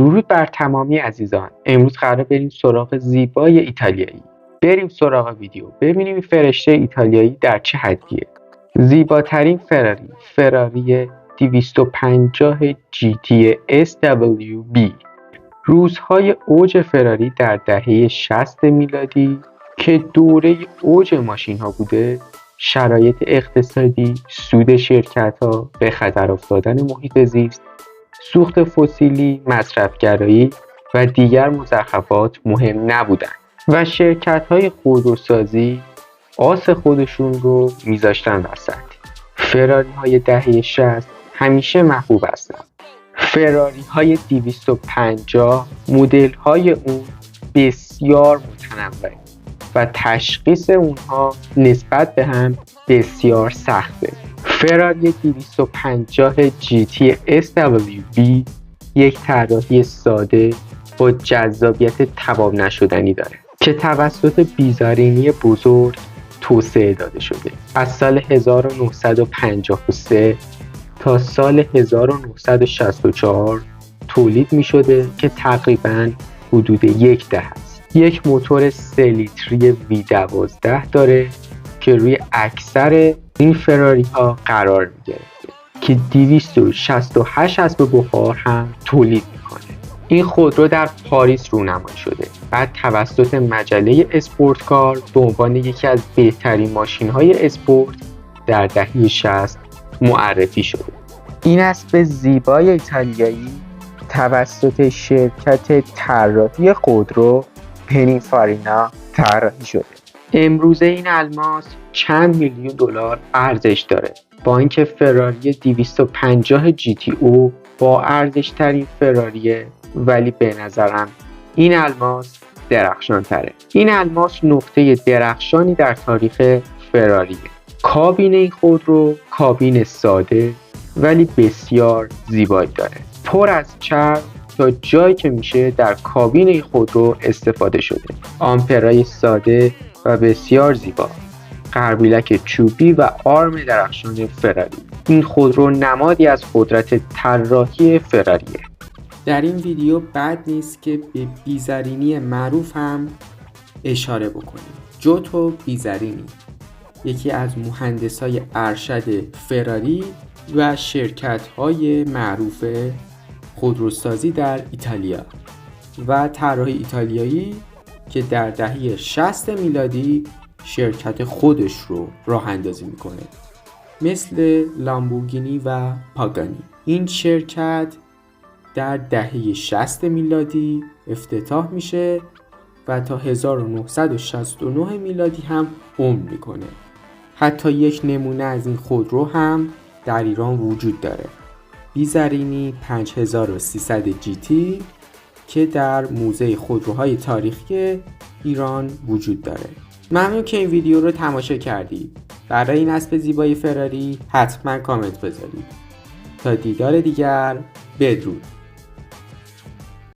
درود بر تمامی عزیزان. امروز قراره بریم سراغ زیبای ایتالیایی. بریم سراغ ویدیو ببینیم این فرشته ایتالیایی در چه حدیه. زیباترین فراری 250 GT SWB. روزهای اوج فراری در دهه 60 میلادی که دوره اوج ماشین ها بوده، شرایط اقتصادی، سود شرکت ها، به خطر افتادن محیط زیست، سوخت فسیلی، مصرفگرایی و دیگر مزخرفات مهم نبودند و شرکت‌های خودروسازی آس خودشون رو میذاشتن وسط. فراری‌های دهه 60 همیشه محبوب هستند. فراری‌های 250 مدل‌های اون بسیار متنوع و تشخیص اونها نسبت به هم بسیار سخته. فراری 250 GT SWB یک طراحی ساده با جذابیت تمام نشدنی داره که توسط بیزارینی بزرگ توسعه داده شده. از سال 1953 تا سال 1964 تولید می شده که تقریباً حدود یک دهه است. یک موتور 3 لیتری V12 داره که روی اکثر این فراری ها قرار می گرفته که 268 اسب بخار هم تولید میکنه. این خودرو در پاریس رونمایی شده، بعد توسط مجله اسپورتکار به عنوان یکی از بهترین ماشین های اسپورت در دهه 60 معرفی شده. این اسب زیبای ایتالیایی توسط شرکت طراحی خودرو پینینفارینا طراحی شده. امروزه این الماس چند میلیون دلار ارزش داره، با اینکه فراری 250 GTO با ارزش‌ترین فراریه، ولی به نظرم این الماس درخشان تره. این الماس نقطه درخشانی در تاریخ فراریه. کابین این خودرو کابین ساده ولی بسیار زیبایی داره، پر از چرم تا جایی که میشه در کابین این خودرو استفاده شده. آمپرای ساده و بسیار زیبا، غربیلک چوبی و آرم درخشان فراری. این خودرو نمادی از قدرت طراحی فراریه. در این ویدیو بد نیست که به بیزارینی معروف هم اشاره بکنیم. جوتو بیزارینی یکی از مهندسای ارشد فراری و شرکت‌های معروف خودروسازی در ایتالیا و طراح ایتالیایی که در دهه 60 میلادی شرکت خودش رو راه اندازی میکنه، مثل لامبورگینی و پاگانی. این شرکت در دهه 60 میلادی افتتاح میشه و تا 1969 میلادی هم عمر میکنه. حتی یک نمونه از این خودرو هم در ایران وجود داره، بیزارینی 5300 GT که در موزه خودروهای تاریخی ایران وجود داره. ممنون که این ویدیو رو تماشا کردید. برای این اسب زیبای فراری حتما کامنت بذارید. تا دیدار دیگر، بدرود.